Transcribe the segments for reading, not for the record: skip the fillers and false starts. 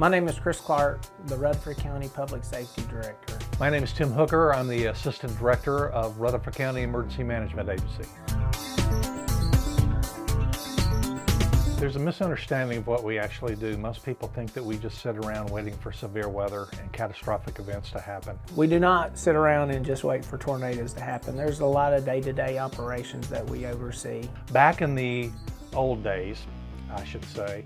My name is Chris Clark, the Rutherford County Public Safety Director. My name is Tim Hooker. I'm the Assistant Director of Rutherford County Emergency Management Agency. There's a misunderstanding of what we actually do. Most people think that we just sit around waiting for severe weather and catastrophic events to happen. We do not sit around and just wait for tornadoes to happen. There's a lot of day-to-day operations that we oversee. Back in the old days, I should say,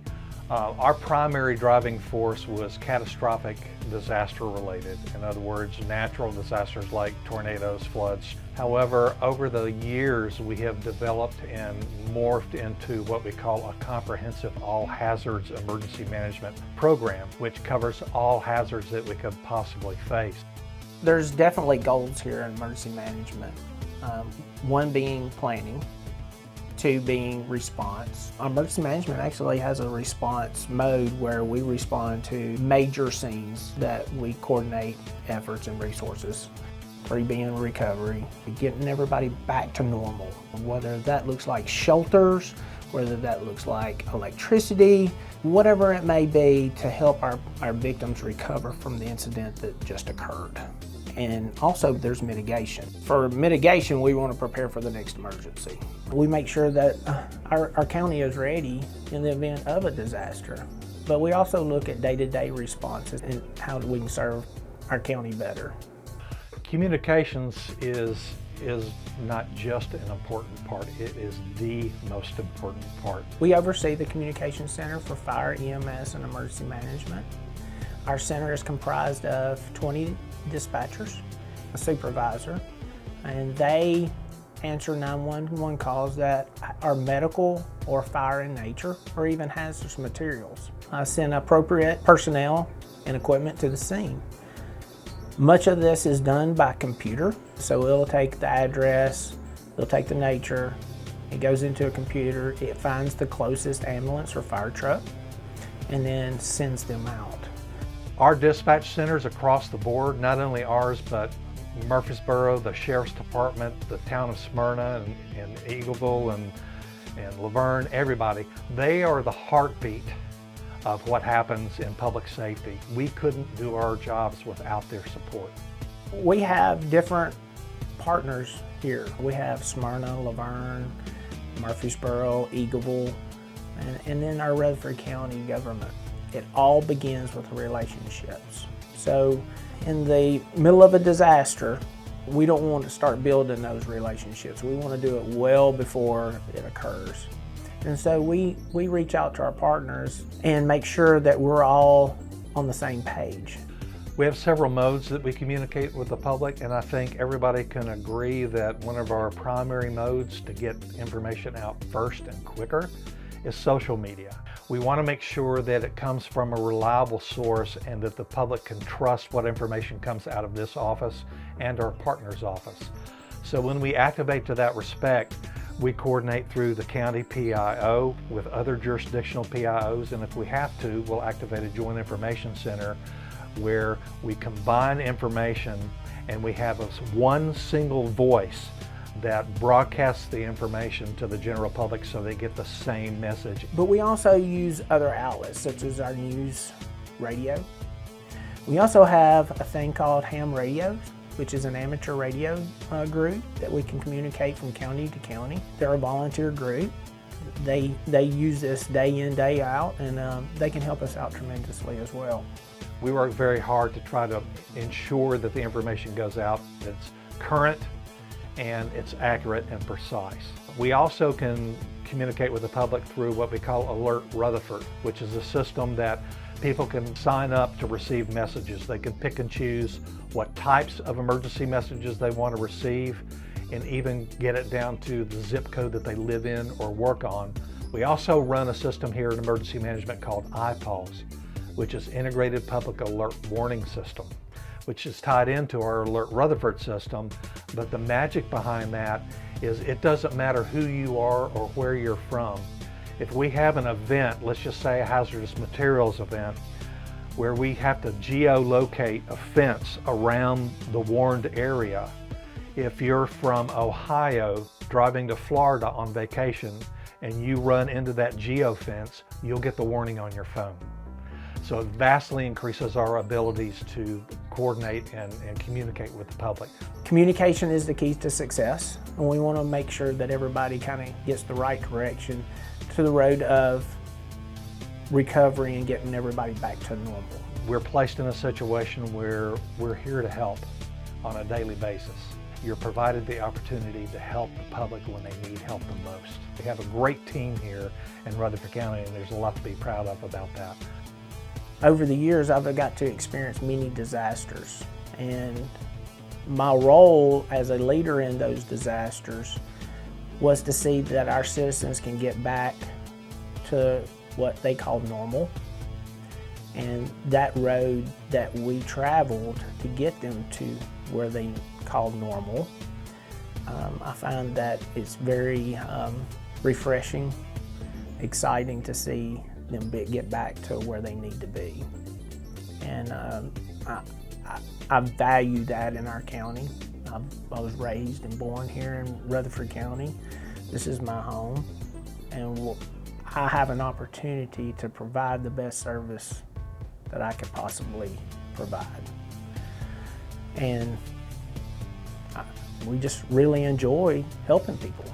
our primary driving force was catastrophic disaster related. In other words, natural disasters like tornadoes, floods. However, over the years, we have developed and morphed into what we call a comprehensive all hazards emergency management program, which covers all hazards that we could possibly face. There's definitely goals here in emergency management. One being planning. Two being response. Emergency management actually has a response mode where we respond to major scenes that we coordinate efforts and resources. Three being recovery, getting everybody back to normal. Whether that looks like shelters, whether that looks like electricity, whatever it may be to help our victims recover from the incident that just occurred. And also there's mitigation. For mitigation, we want to prepare for the next emergency. We make sure that our county is ready in the event of a disaster. But we also look at day-to-day responses and how we can serve our county better. Communications is not just an important part, it is the most important part. We oversee the Communication Center for Fire, EMS, and Emergency Management. Our center is comprised of 20 dispatchers, a supervisor, and they answer 911 calls that are medical or fire in nature or even hazardous materials. Send appropriate personnel and equipment to the scene. Much of this is done by computer, so it'll take the address, it'll take the nature, it goes into a computer, it finds the closest ambulance or fire truck, and then sends them out. Our dispatch centers across the board, not only ours, but Murfreesboro, the Sheriff's Department, the town of Smyrna, and Eagleville, and Laverne, everybody, they are the heartbeat of what happens in public safety. We couldn't do our jobs without their support. We have different partners here. We have Smyrna, Laverne, Murfreesboro, Eagleville, and then our Rutherford County government. It all begins with relationships. So in the middle of a disaster, we don't want to start building those relationships. We want to do it well before it occurs. And so we reach out to our partners and make sure that we're all on the same page. We have several modes that we communicate with the public, and I think everybody can agree that one of our primary modes to get information out first and quicker is social media. We want to make sure that it comes from a reliable source and that the public can trust what information comes out of this office and our partner's office. So when we activate to that respect, we coordinate through the county PIO with other jurisdictional PIOs, and if we have to, we'll activate a joint information center where we combine information and we have one single voice that broadcasts the information to the general public so they get the same message. But we also use other outlets such as our news radio. We also have a thing called ham radios, which is an amateur radio group that we can communicate from county to county. They're a volunteer group. They use this day in, day out, and they can help us out tremendously as well. We work very hard to try to ensure that the information goes out that's current and it's accurate and precise. We also can communicate with the public through what we call Alert Rutherford, which is a system that people can sign up to receive messages. They can pick and choose what types of emergency messages they want to receive and even get it down to the zip code that they live in or work on. We also run a system here in emergency management called IPAWS, which is Integrated Public Alert Warning System, which is tied into our Alert Rutherford system. But the magic behind that is it doesn't matter who you are or where you're from. If we have an event, let's just say a hazardous materials event, where we have to geolocate a fence around the warned area, if you're from Ohio driving to Florida on vacation and you run into that geofence, you'll get the warning on your phone. So it vastly increases our abilities to coordinate and communicate with the public. Communication is the key to success, and we want to make sure that everybody kind of gets the right direction to the road of recovery and getting everybody back to normal. We're placed in a situation where we're here to help on a daily basis. You're provided the opportunity to help the public when they need help the most. We have a great team here in Rutherford County, and there's a lot to be proud of about that. Over the years, I've got to experience many disasters, and my role as a leader in those disasters was to see that our citizens can get back to what they call normal. And that road that we traveled to get them to where they call normal, I find that it's very refreshing, exciting to see them get back to where they need to be. And I value that in our county. I was raised and born here in Rutherford County. This is my home, and I have an opportunity to provide the best service that I could possibly provide. And we just really enjoy helping people.